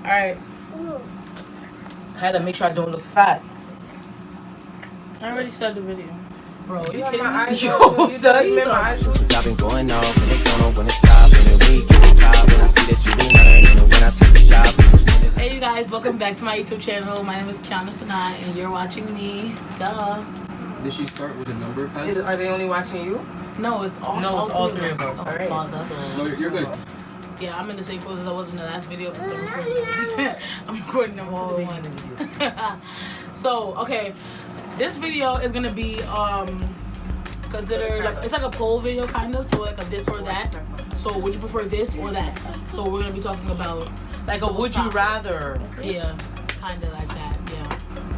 Alright. I had to make sure I don't look fat. I already started the video. Bro, you You kidding have my me? eyes Yo, open. You son, just made my eyes open. I've been going off and they don't know when to stop. And then we get the top and I see that you been learning. And when I take the shot. Hey you guys, welcome back to my YouTube channel. My name is Kiyana Sanna and you're watching me. Duh. Did she start with a number? Are they only watching you? No, it's all, No, it's all three of us. All right. No, you're good. Yeah, I'm in the same pose as I was in the last video because I'm recording. I'm recording them all the beginning. So, okay. This video is gonna be considered like it's like a poll video kind of, so like a this or that. So would you prefer this or that? So we're gonna be talking about Like a would you rather. yeah, kind of like that. Yeah,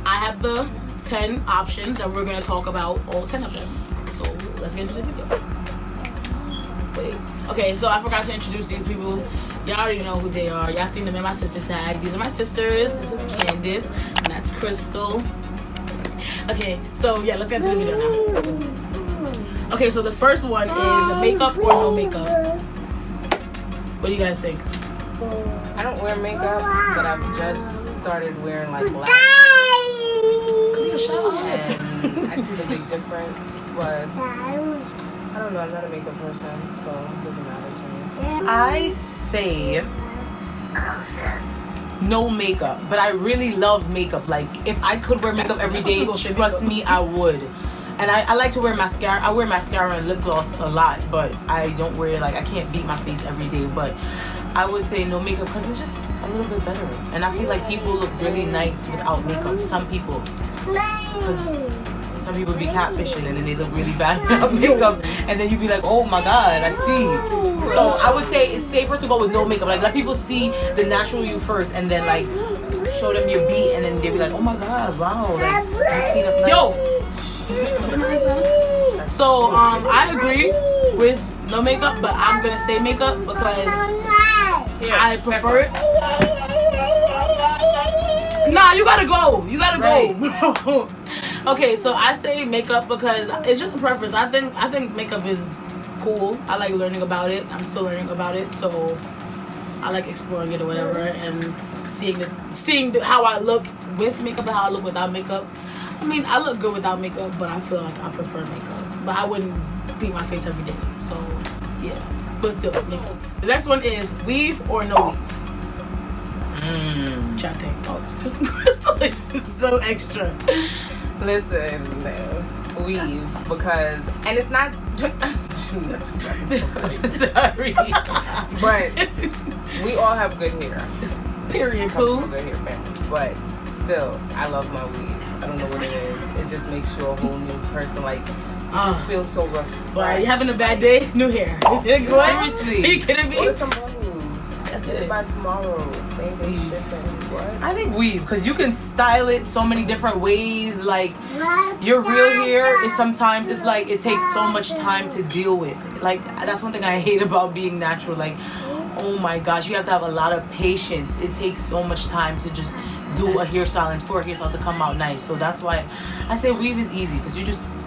I have the 10 options and we're gonna talk about all 10 of them. So let's get into the video. Wait. Okay, so I forgot to introduce these people. Y'all already know who they are. Y'all seen them in my sister tag. These are my sisters. This is Candace and that's Crystal. Okay, so yeah, let's get into the video now. Okay, so the first one is makeup or no makeup. What do you guys think? I don't wear makeup, but I've just started wearing like lashes. And I see the big difference, but I don't know. I'm not a makeup person, so it doesn't matter to me. I say no makeup, but I really love makeup. Like if I could wear makeup every day, trust me, I would. And I like to wear mascara. I wear mascara and lip gloss a lot, but I don't wear like I can't beat my face every day. But I would say no makeup because it's just a little bit better. And I feel like people look really nice without makeup. Some people, because some people be catfishing and then they look really bad without makeup, and then you be like, oh my god, I see. So I would say it's safer to go with no makeup. Like let people see the natural you first, and then like show them your beat, and then they be like, oh my god, wow, like, you clean up nice. Yo. So I agree with no makeup, but I'm gonna say makeup because I prefer it. Nah, you gotta go. You gotta go. Okay, so I say makeup because it's just a preference. I think makeup is cool. I like learning about it. I'm still learning about it, so I like exploring it or whatever, and seeing how I look with makeup and how I look without makeup. I mean, I look good without makeup, but I feel like I prefer makeup. But I wouldn't beat my face every day. So, yeah. But still, makeup. The next one is weave or no weave. Chat thing. Oh, Crystal is so extra. Listen, weave because, and it's not. Sorry. But we all have good hair. Period, Poo. poo. Good hair family, but still, I love my weave. I don't know what it is. It just makes you a whole new person. Like, you just feel so refreshed. Wow, you having a bad day? New hair. Seriously. Are you kidding me? Order some bubbles. That's Get it. it by tomorrow. Same day shipping. What? I think weave because you can style it so many different ways. Like your real hair is sometimes it's like it takes so much time to deal with. Like that's one thing I hate about being natural. Like oh my gosh, you have to have a lot of patience. It takes so much time to just do a hairstyle and for a hairstyle to come out nice. So that's why I say weave is easy because you just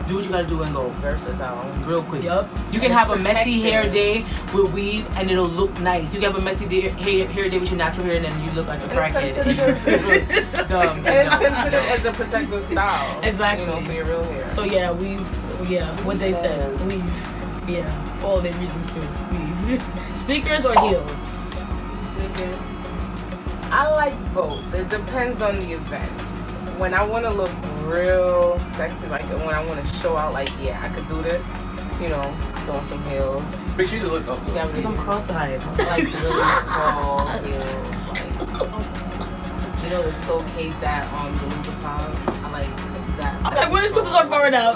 do what you gotta do and go Versatile. real quick. Yup. You can have a messy hair day with weave and it'll look nice. You can have a messy hair day with your natural hair and then you look like a crackhead. And it's considered as a protective style. Exactly. You know, for your real hair. So yeah, weave. Yeah, what they said. Weave. Yeah, for all their reasons to weave. Sneakers or heels? Sneakers. I like both. It depends on the event. When I want to look real sexy, like when I want to show out, like yeah, I could do this. You know, throwing some heels. Make sure you look up. Yeah, Because I'm cross-eyed. like really tall heels, like you know the So Kate that the Louis Vuitton. I like that. I'm like, what is Crystal talking about right now?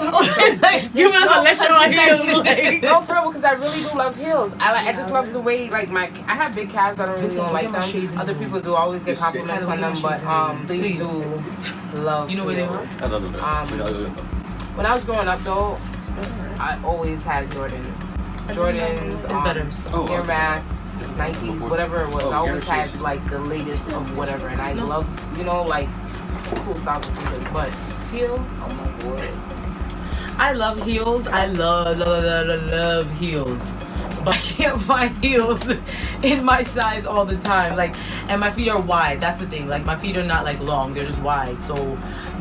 Like, give us a lecture on heels. Like, No, for real, because I really do love heels. I just love the way like I have big calves. I don't really Vincent, don't like look at my shades them. in Other the room. people do. I always get compliments on them, but they do love. You know where they heels. are? I don't know. When I was growing up though, I always had Jordans. Jordans, better. Air Max, Nikes, whatever it was. I always had like the latest of whatever, and I love, you know, like cool styles of sneakers. But heels, oh my god. I love heels. I love heels. but I can't find heels in my size all the time. Like, and my feet are wide. That's the thing. Like, my feet are not like long; they're just wide. So,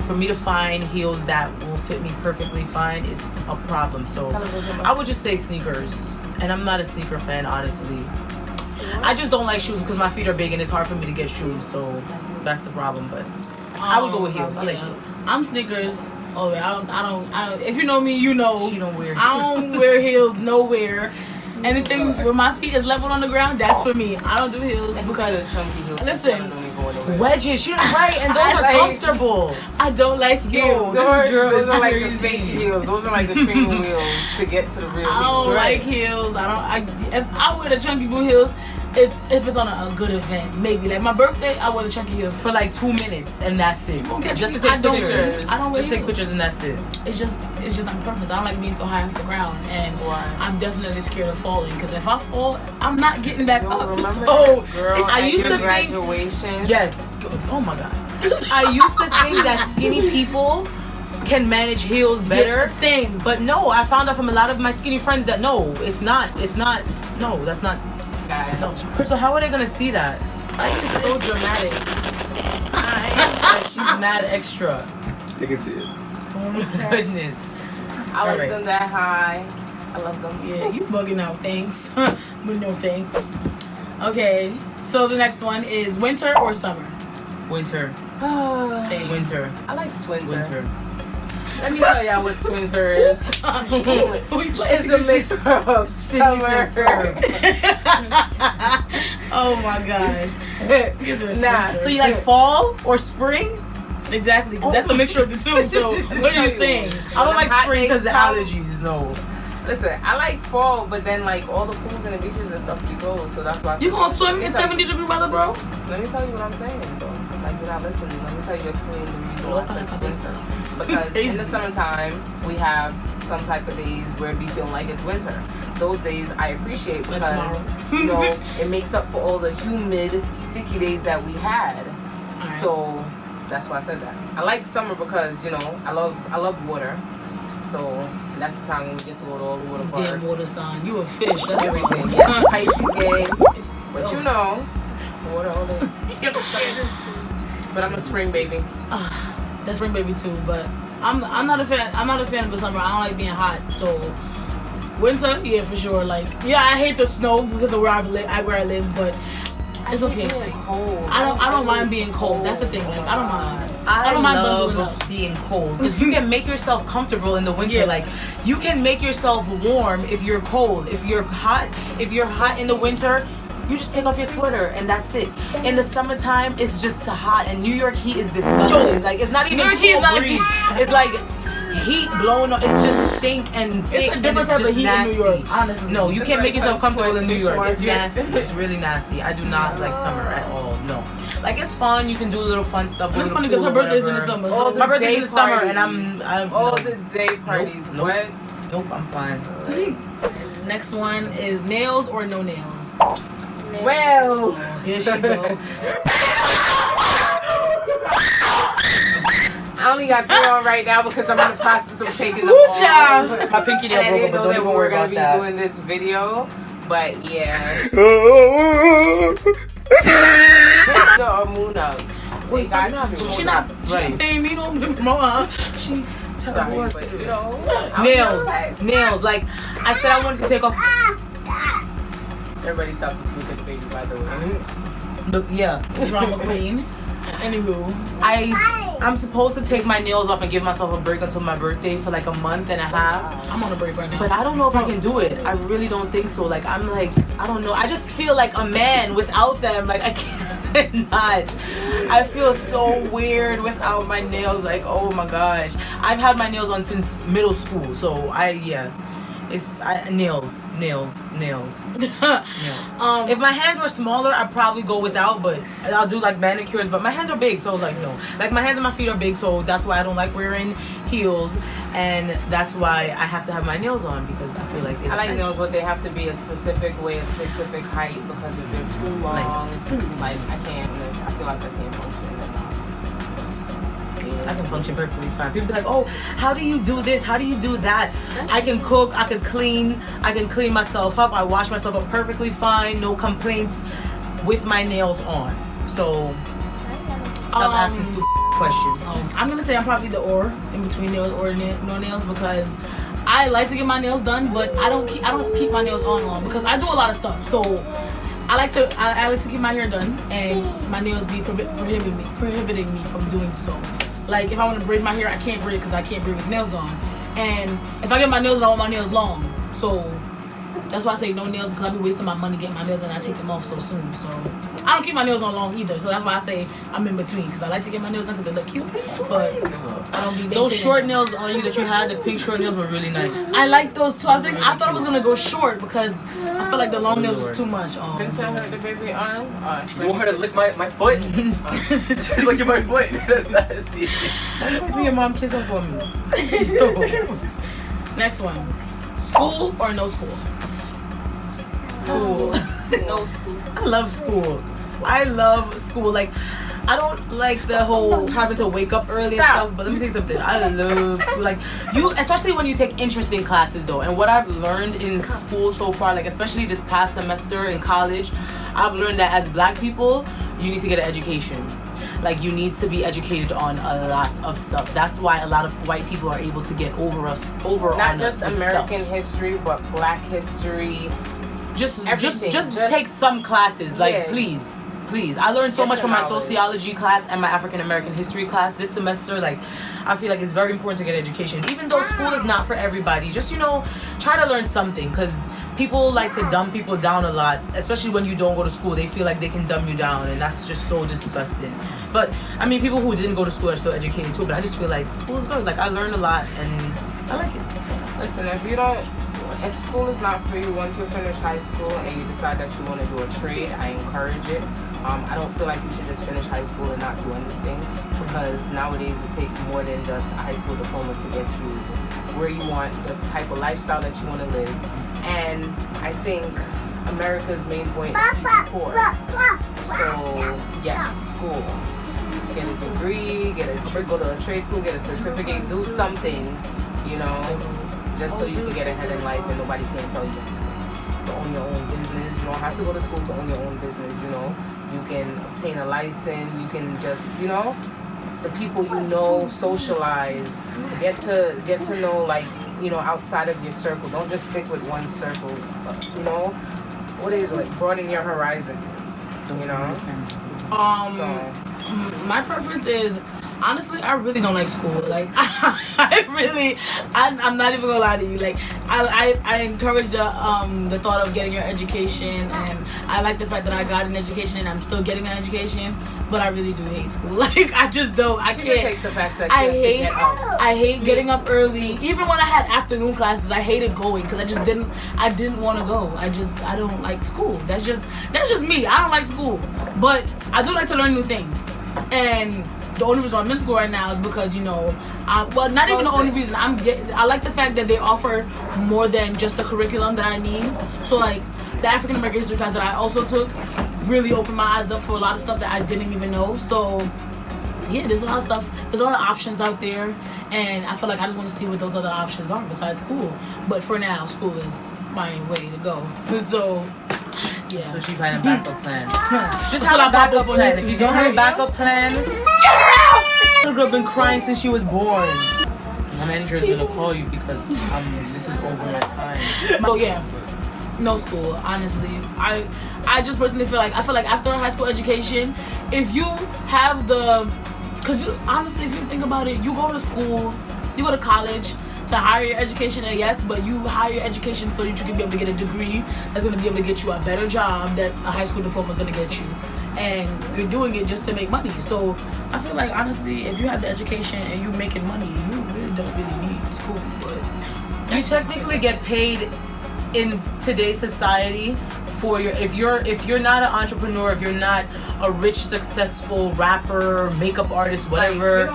for me to find heels that will fit me perfectly fine is a problem. So, I would just say sneakers. And I'm not a sneaker fan, honestly. I just don't like shoes because my feet are big and it's hard for me to get shoes. So that's the problem. But I would go with heels. I like heels. I'm sneakers. Oh, I don't. If you know me, you know. She don't wear. I don't wear heels nowhere. Anything where my feet is leveled on the ground, that's for me. I don't do heels because chunky heels. listen, wedges. She's right, and those are comfortable. I don't like heels. Those are like the fake heels. Those are like the training wheels to get to the real. I don't like heels. If I wear the chunky boot heels, if it's on a good event, maybe like my birthday, I wear the chunky heels for like 2 minutes, and that's it. Just to take pictures. I don't just take pictures, and that's it. It's just not purpose. I don't like being so high off the ground, and I'm definitely scared of falling. Because if I fall, I'm not getting back up. Remember So girl I used to graduation? think. Yes. Oh my god. I used to think that skinny people can manage heels better. Yeah, same. But no, I found out from a lot of my skinny friends that no, it's not. No, that's not. No. Crystal, how are they gonna see that? It's so dramatic. Like, she's mad extra. You can see it. Oh my goodness. I like Alright. them that high. I love them. Yeah, you bugging out, thanks. But no thanks. Okay, so the next one is winter or summer? Winter. Same. Winter. I like swinter. Winter. Let me tell y'all what swinter is. It's a mixture of summer. Oh my gosh. Nah. So you like fall or spring? Exactly, because that's a mixture of the two. So what are you saying? I don't like Hot spring because days the come. allergies. No. Listen, I like fall, but then like all the pools and the beaches and stuff be closed, so that's why. You gonna swim in 70-degree weather, bro? Let me tell you what I'm saying, though. Like you're not listening. Let me tell you explain the reason why I said swinter. Because in the summertime we have some type of days where it be feeling like it's winter. Those days I appreciate because you know it makes up for all the humid, sticky days that we had. Right. So that's why I said that. I like summer because you know I love water. So that's the time when we get to go to all the water parks. Damn water sign. You a fish. That's Everything. why. Yes, Pisces game. But you know, water all day. But I'm a spring baby. That's spring baby too, but I'm not a fan. I'm not a fan of the summer. I don't like being hot. So winter, yeah, for sure. Like, yeah, I hate the snow because of where I live, but it's okay. Like, Cold. I don't mind being cold. That's the thing. Like, I don't mind. I don't mind bundling love up. being cold because you can make yourself comfortable in the winter. Yeah. Like you can make yourself warm if you're cold. If you're hot in the winter, you just take off your sweater and that's it. In the summertime, it's just hot and New York heat is disgusting. Like it's not even New York heat is cool not- breeze. It's like heat blowing up. It's just stink and thick It's a and different it's type just of heat nasty. in New York, honestly. No, you can't make yourself comfortable in New York. It's Yeah. nasty. It's really nasty. I do not like summer at all. No. Like it's fun. You can do little fun stuff. It's funny because her birthday's in the summer. All So the My birthday's day in the summer, parties. and I'm All no. the day parties. Nope. What? Nope, I'm fine. this next one is nails or no nails. Well, Here she go. I only got 3 on right now because I'm in the process of taking them Ooh, off. child. My pinky nail And I broke, didn't but know don't that even we worry were going about to be that. doing this video. But yeah. The moon up. Wait, They got stop. you. She not Right. paying me no more. She Sorry, terrible. but you know. I'm Nails. Like I said, I wanted to take off. Everybody's talking to me because the baby, by the way. Look, yeah. Drama queen. Anywho, I'm supposed to take my nails off and give myself a break until my birthday for like a month and a half. I'm on a break right now. But I don't know if I can do it. I really don't think so. Like I'm like, I don't know. I just feel like a man without them. Like I cannot. I feel so weird without my nails. Like oh my gosh. I've had my nails on since middle school. So it's nails. If my hands were smaller, I'd probably go without, but I'll do like manicures. But my hands are big, so like no. Like my hands and my feet are big, so that's why I don't like wearing heels, and that's why I have to have my nails on because I feel like I like nails, but they have to be a specific way, a specific height, because if they're too long, like I can't. I feel like I can't function. I can function perfectly fine. People be like, oh, how do you do this? How do you do that? I can cook, I can clean myself up, I wash myself up perfectly fine, no complaints with my nails on. So stop asking stupid questions. I'm gonna say I'm probably the in between nails or no nails because I like to get my nails done, but I don't keep my nails on long because I do a lot of stuff. So I like to keep my hair done, and my nails be prohibiting me from doing so. Like if I want to braid my hair, I can't braid because I can't braid with nails on. And if I get my nails done, I want my nails long. So that's why I say no nails because I be wasting my money getting my nails and I take them off so soon. So I don't keep my nails on long either. So that's why I say I'm in between because I like to get my nails done because they look cute, but I don't be those short nails on you that you had, the pink short nails were really nice. I like those too. I thought I was gonna go short because I feel like the long nails was too much. Vincent hurt the baby arm. You want her to lick my foot? She's licking my foot. That's nasty. Maybe your mom kiss her for me. Next one. School or no school? School. No school. I love school. I love school. Like, I don't like the whole having to wake up early and stuff, but let me tell you something. I love school. Like, especially when you take interesting classes though. And what I've learned in school so far, like especially this past semester in college, I've learned that as black people, you need to get an education. Like, you need to be educated on a lot of stuff. That's why a lot of white people are able to get over not just American history, but black history. Just take some classes, like, yeah. please. I learned so much from my sociology class and my African American history class this semester. Like, I feel like it's very important to get education, even though school is not for everybody. Just, try to learn something, because people like to dumb people down a lot, especially when you don't go to school. They feel like they can dumb you down, and that's just so disgusting. But I mean, people who didn't go to school are still educated too, but I just feel like school is good. Like, I learned a lot and I like it. Listen, if school is not for you, once you finish high school and you decide that you want to do a trade, I encourage it. I don't feel like you should just finish high school and not do anything, because nowadays it takes more than just a high school diploma to get you where you want, the type of lifestyle that you want to live. And I think America's main point is keep you poor. So yes, school. Get a degree, go to a trade school, get a certificate, do something, just so you can get ahead in life and nobody can tell you anything. To own your own business. You don't have to go to school to own your own business, You can obtain a license, you can just, the people socialize, get to know, like, outside of your circle. Don't just stick with one circle. What is it? Broaden your horizons. My preference is, honestly, I really don't like school. Like, I'm not even gonna lie to you. Like, I encourage the thought of getting your education, and I like the fact that I got an education and I'm still getting an education. But I really do hate school. Like, I just don't. I can't. Just takes the fact that I hate getting up early. Even when I had afternoon classes, I hated going because I didn't want to go. I don't like school. That's just me. I don't like school. But I do like to learn new things. And the only reason I'm in school right now is because, not even the only reason. I like the fact that they offer more than just the curriculum that I need. So, like, the African American history class that I also took really opened my eyes up for a lot of stuff that I didn't even know. So, yeah, there's a lot of stuff. There's a lot of options out there. And I feel like I just want to see what those other options are besides school. But for now, school is my way to go. So, yeah. So she's finding a backup plan. Just have a backup plan. If you don't have a backup plan, the girl been crying since she was born. My manager is gonna call you because this is over my time. So yeah, no school. Honestly, I just personally feel like after a high school education, if you have honestly, if you think about it, you go to school, you go to college to higher your education, yes, but you hire your education so that you can be able to get a degree that's going to be able to get you a better job that a high school diploma is going to get you. And you're doing it just to make money. So I feel like, honestly, if you have the education and you're making money, you really don't really need school. But you technically get paid in today's society for if you're not an entrepreneur, if you're not a rich, successful rapper, makeup artist, whatever,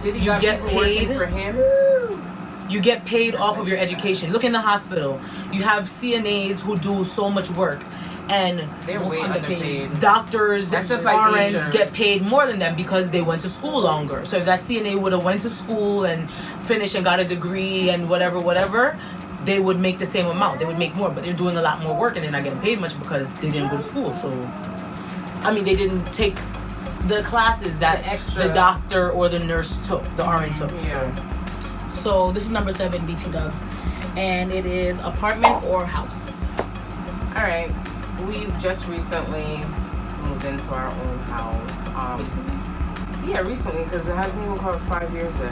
you get paid for him. You get paid off of your education. Look in the hospital. You have CNAs who do so much work. and They're Most way underpaid. doctors, That's just like RNs teachers. get paid more than them because they went to school longer. So if that CNA would have went to school and finished and got a degree and whatever, they would make the same amount. They would make more, but they're doing a lot more work and they're not getting paid much because they didn't go to school. So, I mean, they didn't take the classes that extra. the doctor or the nurse took, the RN took. Yeah. So this is number 7, BT Dubs, and it is apartment or house. All right. We've just recently moved into our own house. Recently. Yeah, recently, because it hasn't even called 5 years yet.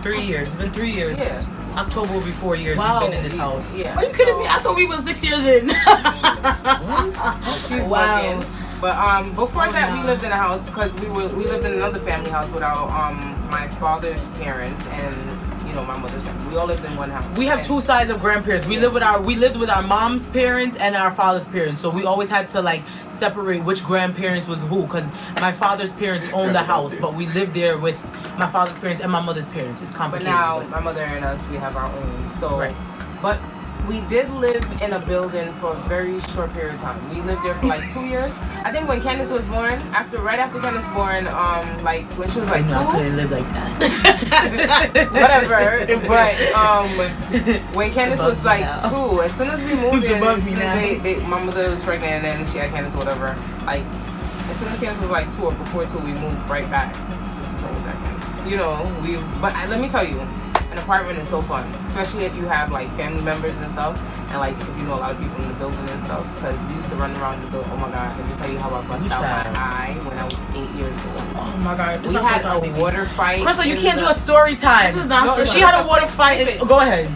3 years. It's been 3 years. Yeah. October will be 4 years Wow. we've been in this house. Yeah. Are you kidding me? I thought we were 6 years in. She's Wow. working. But before Oh, that, no. we lived in a house because we lived in another family house with our my father's parents and my mother's family. We all lived in one house. We have And- 2 sides of grandparents. We lived with our mom's parents and our father's parents. So we always had to like separate which grandparents was who, because my father's parents owned the house, but we lived there with my father's parents and my mother's parents. It's But complicated. now my mother and us, we have our own. So, Right. but we did live in a building for a very short period of time. We lived there for like 2 years. I think when Candace was born, right after Candace born, like when she was like I 2. couldn't live like that. Whatever. But when Candace was like Above 2, as soon as we moved Who's in, above as me soon as now? my mother was pregnant and then she had Candace, whatever. Like as soon as Candace was like 2 or before 2, we moved right back to 22nd. But let me tell you, an apartment is so fun, especially if you have like family members and stuff, and like if you know a lot of people in the building and stuff. Because we used to run around the building. Oh my God, let me tell you how I busted out my eye when I was 8 years old. Oh my God. We had a water fight. Crystal, you in can't the- do a story time. This is not No, She had a water fight. Go ahead.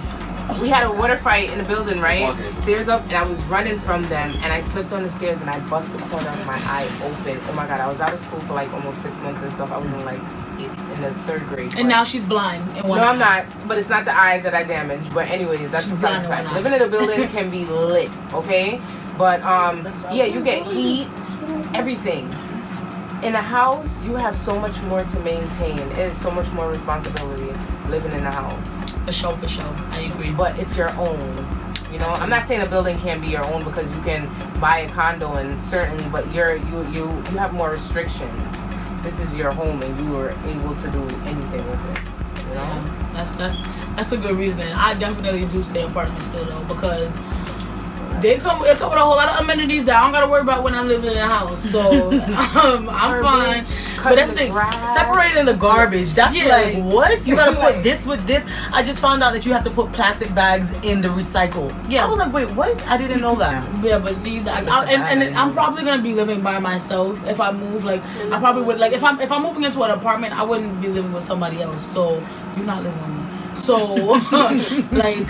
We had a water fight in the building, right? Okay. Stairs up, and I was running from them, and I slipped on the stairs, and I bust the corner of my eye open. Oh my God, I was out of school for like almost 6 months and stuff. I was in like in the 3rd grade. And now she's blind. In one No, eye. I'm not. But it's not the eye that I damaged. But anyways, that's She's besides the blind in fact. one eye. Living in a building can be lit, okay? But yeah, you get heat, everything. In a house, you have so much more to maintain. It is so much more responsibility living in a house. For sure. I agree. But it's your own. You know, I'm not saying a building can't be your own because you can buy a condo and certainly, but you have more restrictions. This is your home and you are able to do anything with it. You know? Yeah, that's a good reason. I definitely do say apartment still though, because it come with a whole lot of amenities that I don't gotta worry about when I live in a house. So I'm fine. But that's the thing. Separating the garbage. That's Yeah, like like- what? You gotta Like- put this with this. I just found out that you have to put plastic bags in the recycle. Yeah. I was like, wait, what? I didn't know that. Yeah, but see, and I'm probably gonna be living by myself if I move. Like, I probably would. Like, if I'm moving into an apartment, I wouldn't be living with somebody else. So you're not living with me. So like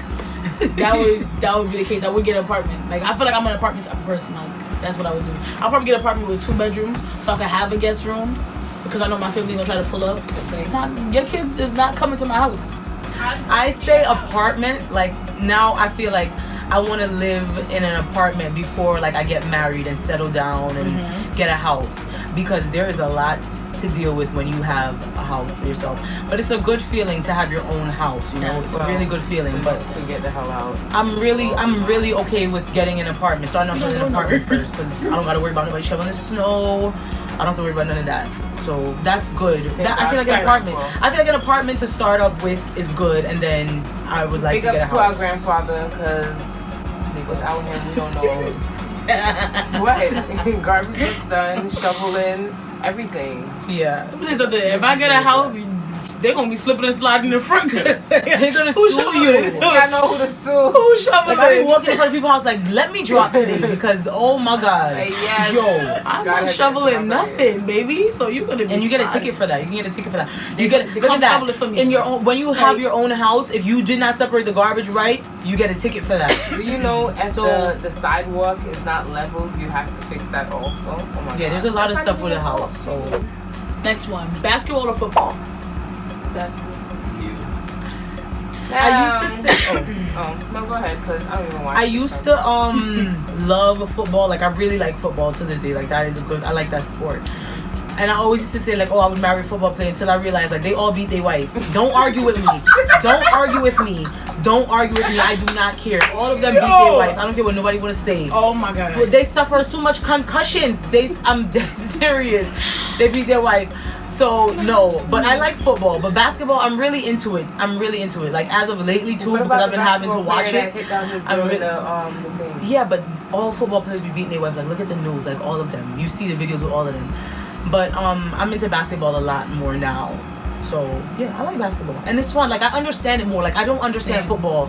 that would be the case. I would get an apartment. Like, I feel like I'm an apartment type of person. Like, that's what I would do. I'll probably get an apartment with 2 bedrooms so I can have a guest room, because I know my family gonna try to pull up. Like, your kids is not coming to my house. I say apartment. Like now, I feel like I want to live in an apartment before like I get married and settle down and get a house, because there is a lot to deal with when you have a house for yourself. But it's a good feeling to have your own house. You know, it's a really good feeling. But to get the hell out. I'm really okay with getting an apartment. Starting off with an apartment first, because I don't gotta worry about nobody shoveling the snow. I don't have to worry about none of that. So that's good. I feel like an apartment. I feel like an apartment to start off with is good, and then I would like Big to get a ups to our house. grandfather, because without him, we don't know what. Garbage gets done, shoveling, everything. Yeah. Let me tell you something. If I get a house, they're gonna be slipping and sliding in the front. They're gonna Who's sue shoveling? you. I know who to sue. Who's shoveling? Like I be walking in front of people's house like, let me drop today, because oh my god, Yes. yo. I'm God not has shoveling it. nothing, baby. So you're gonna be And you get a sliding. ticket for that. You can get a ticket for that. You get They look come at that. shovel it for me. In your own, when you have your own house, if you did not separate the garbage right, you get a ticket for that. Do you know if So- the sidewalk is not leveled, you have to fix that also? Oh my Yeah, God. there's a lot of That's stuff not with a even house. So Next one: basketball or football? I used to say. Oh, no, go ahead, because I don't even watch I it. used to love football. Like I really like football to this day. Like that is a good. I like that sport. And I always used to say, like, oh, I would marry a football player until I realized, like, they all beat their wife. Don't argue with me. Don't argue with me. Don't argue with me. I do not care. All of them beat their wife. I don't care what nobody want to say. Oh, my God. They suffer so much concussions. I'm dead serious. They beat their wife. So, no. But I like football. But basketball, I'm really into it. Like, as of lately, too, because I've been having to watch it. Yeah, but all football players be beating their wife. Like, look at the news. Like, all of them. You see the videos with all of them. But I'm into basketball a lot more now. So yeah, I like basketball. And it's fun. Like, I understand it more. Like, I don't understand football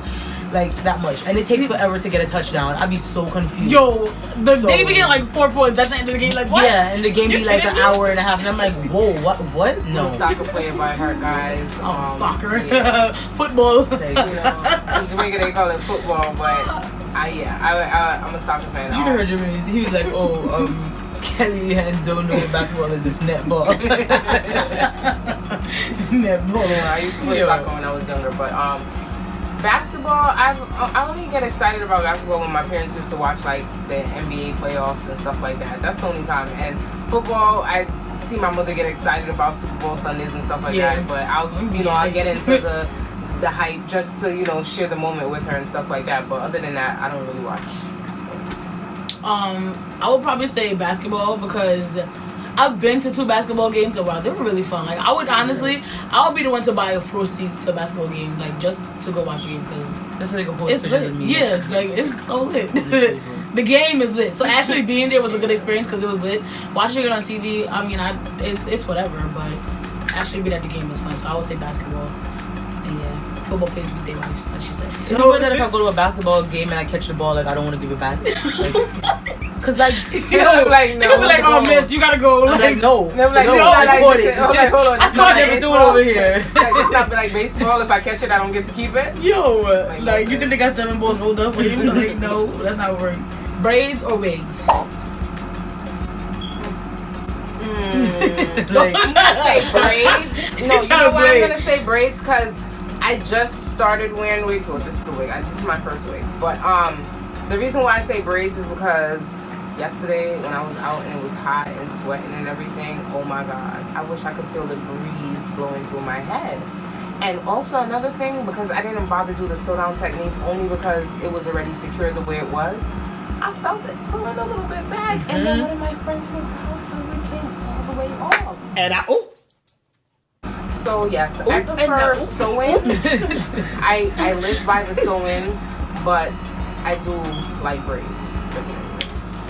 like that much. And it takes forever to get a touchdown. I'd be so confused. Yo, they be getting like 4 points. That's the end of the game. Like, what? Yeah, and the game be like an hour and a half. And I'm like, whoa, what? No. I'm a soccer player by heart, guys. Soccer. Yeah. Football. You know, in Jamaica they call it football, but I'm a soccer fan. You heard Jimmy. He was like, Kelly and don't know what basketball is. It's netball. Netball. I used to play soccer when I was younger, but basketball, I only get excited about basketball when my parents used to watch like the NBA playoffs and stuff like that. That's the only time. And football, I see my mother get excited about Super Bowl Sundays and stuff like that. But I'll get into the hype just to share the moment with her and stuff like that. But other than that, I don't really watch sports. I would probably say basketball because I've been to 2 basketball games and wow, they were really fun. Like, I would be the one to buy a floor seats to a basketball game, like, just to go watch a game because that's how they can post it's pictures lit. of me. Yeah, like, it's so lit. The game is lit. So actually being there was a good experience because it was lit. Watching it on TV, I mean, it's whatever, but actually being at the game was fun. So I would say basketball. And yeah, football players beat their wives, like she said. So you know that if I go to a basketball game and I catch the ball, like, I don't want to give it back? Like, cause like, they'll be like, no. They'll be like, oh, miss, you gotta go. I'm like, no. They'll be like, no, I caught it. hold on. I can't never do it over here. It's not like baseball. If I catch it, I don't get to keep it. Yo, like you think they got 7 balls rolled up? Like, no, that's not working. Braids or wigs? Like, I'm gonna say braids. No, you know why I'm gonna say braids? Cause I just started wearing wigs. Well, just the wig. This is my first wig. But the reason why I say braids is because yesterday when I was out and it was hot and sweating and everything, oh my God, I wish I could feel the breeze blowing through my head. And also another thing, because I didn't bother to do the sew down technique only because it was already secured the way it was, I felt it pulling a little bit back. And then one of my friends in the crowd, the wig came all the way off. And So yes, I prefer sew-ins. I live by the sew-ins, but I do like braids.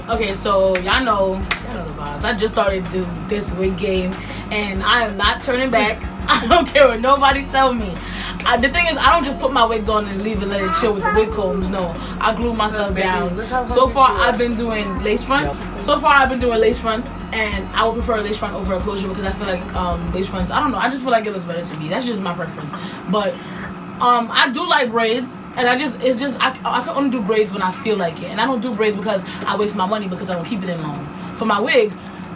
Okay, so y'all know the vibes. I just started this wig game, and I am not turning back. I don't care what nobody tell me. The thing is, I don't just put my wigs on and leave it, let it chill with the wig combs. No, I glue myself down. So far, I've been doing lace front. So far, I've been doing lace fronts, and I would prefer a lace front over a closure because I feel like lace fronts, I don't know, I just feel like it looks better to me. That's just my preference. But I do like braids, and I can only do braids when I feel like it. And I don't do braids because I waste my money because I don't keep it in long. For my wig,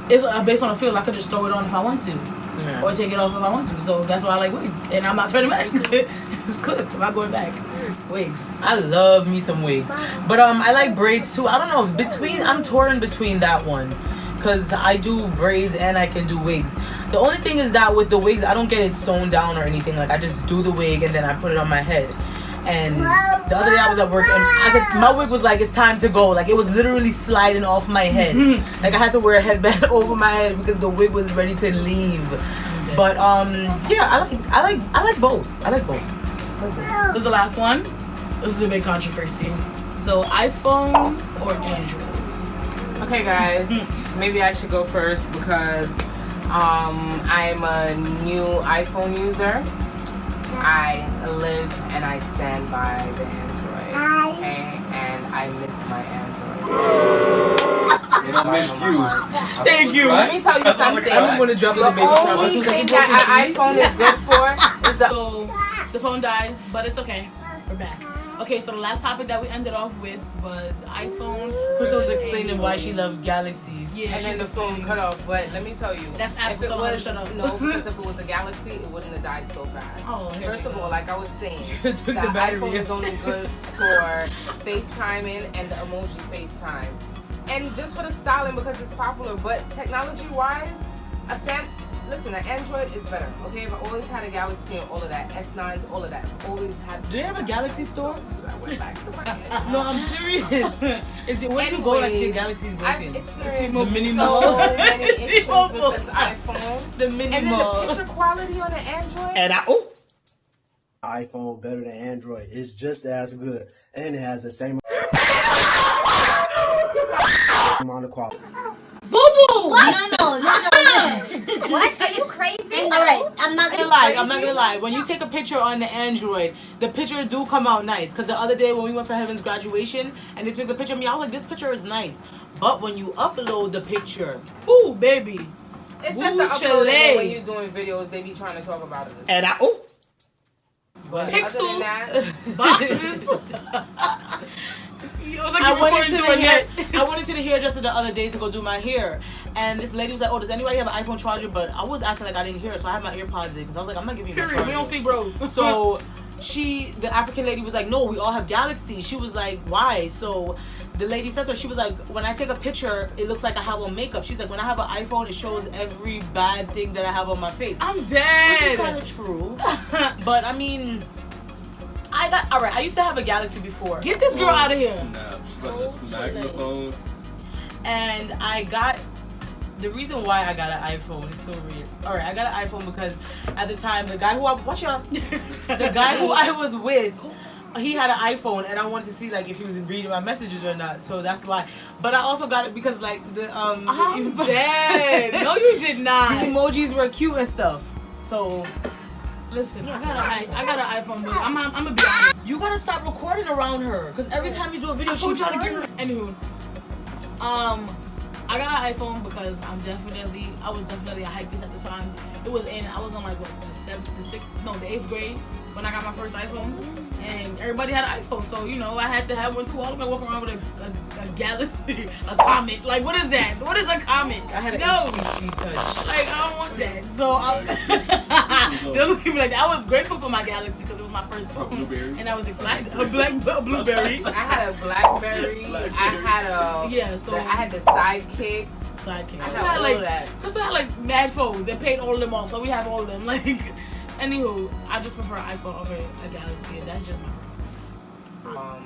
it's based on a feel. I could just throw it on if I want to. Yeah. Or take it off if I want to. So that's why I like wigs. And I'm not turning back. It's clipped. I'm not going back. Wigs. I love me some wigs. But I like braids too. I don't know. I'm torn between that one. Because I do braids and I can do wigs. The only thing is that with the wigs, I don't get it sewn down or anything. Like, I just do the wig and then I put it on my head. And the other day I was at work and my wig was like, it's time to go. Like, it was literally sliding off my head. Like, I had to wear a headband over my head because the wig was ready to leave. But yeah, I like both. I like both. This is the last one. This is a big controversy. So, iPhone or Androids? Okay, guys. Maybe I should go first because I'm a new iPhone user. I live and I stand by the Android, okay? And I miss my Android. They don't miss you. Thank you. Let me tell you something. I'm going to drop the only thing that an iPhone is good for is So, the phone died, but it's okay. We're back. Okay, so the last topic that we ended off with was iPhone. Crystal was explaining why she loved Galaxies. Yeah, and then the phone cut off. But let me tell you, that's Apple. If it was, no, because if it was a Galaxy, it wouldn't have died so fast. Oh, first of all, like I was saying, the iPhone is only good for FaceTiming and the emoji FaceTime, and just for the styling because it's popular. But technology-wise, Listen, the Android is better. Okay, I've always had a Galaxy and all of that, S9s, all of that. I've always had. Do they have a Galaxy store? I went back to my Android. No, I'm serious. Is it when you go like the Galaxy's I've broken? experienced mini so mall. many issues with this iPhone. The mini And then mall. the picture quality on the Android. And iPhone better than Android. It's just as good, and it has the same amount of quality. Boo boo! What? No. What? Are you crazy? All right, I'm not gonna lie. I'm not gonna lie. When you take a picture on the Android, the picture do come out nice. Cause the other day when we went for Heaven's graduation and they took the picture of me, I was like, this picture is nice. But when you upload the picture, ooh, baby. It's just the uploading. And when you're doing videos, they be trying to talk about it. And But Pixels, other than that, boxes. It was like I went into the hairdresser the other day to go do my hair, and this lady was like, "Oh, does anybody have an iPhone charger?" But I was acting like I didn't hear her, so I had my AirPods in because I was like, "I'm not giving you my charger." We don't speak bro. So the African lady was like, "No, we all have Galaxy." She was like, "Why?" So the lady said to her, she was like, "When I take a picture, it looks like I have on makeup." She's like, "When I have an iPhone, it shows every bad thing that I have on my face." I'm dead. Which is kind of true, but I mean. I used to have a Galaxy before. Get this girl out of here. Snap. She's about to smack the phone. And the reason why I got an iPhone is so weird. Alright, I got an iPhone because at the time the guy who I was with, he had an iPhone and I wanted to see like if he was reading my messages or not. So that's why. But I also got it because like I'm dead. No, you did not. The emojis were cute and stuff. So listen, I got an iPhone, but I'm gonna be honest. you gotta stop recording around her because every time you do a video, she's trying to get her. Anywho, I got an iPhone because I was definitely a hypebeast at the time. I was on like what, the 8th grade when I got my first iPhone, and everybody had an iPhone, so you know I had to have one too. I was gonna walk around with a Galaxy, a Comet. Like, what is that? What is a Comet? I had an no. HTC Touch. Like, I don't want that. So they're looking at me like I was grateful for my Galaxy because it was my first phone, and I was excited. A blueberry. I had a BlackBerry. I had I had the Sidekick. I had all of that. Because we had like mad phones. They paid all of them off, so we have all of them. Like, anywho, I just prefer iPhone over a Galaxy, and that's just my preference.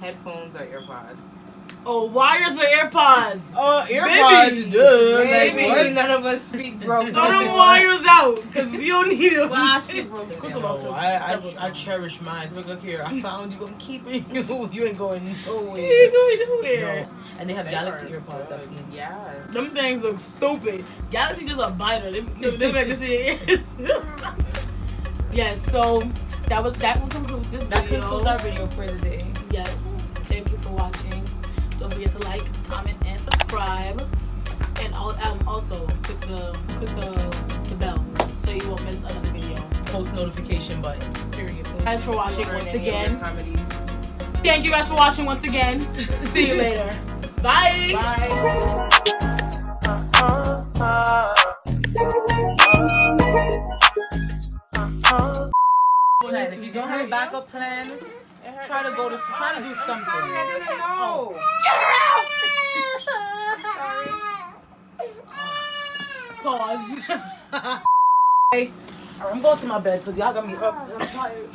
Headphones or earpods? Oh, wires or AirPods? Oh, AirPods, duh. Maybe like, none of us speak broken. Throw them wires out, because you don't need them. Well, I speak broken. I cherish mine. So look here, I found you. I'm keeping you. You ain't going nowhere. You ain't going nowhere. No. And they have Galaxy AirPods. I've seen. Yeah. Them things look stupid. Galaxy just a biter. They make this in your ears. Yes, so that will conclude this video. That concludes our video for the day. Yes. Thank you for watching. Don't forget to like, comment, and subscribe. And also click the bell so you won't miss another video. Post notification button. Period. Thanks for watching once again. Comedies. Thank you guys for watching once again. See you later. Bye. Bye. If you don't have a backup plan, try to do something. I didn't know. Pause. Alright, I'm going to my bed because y'all got me up. I'm tired.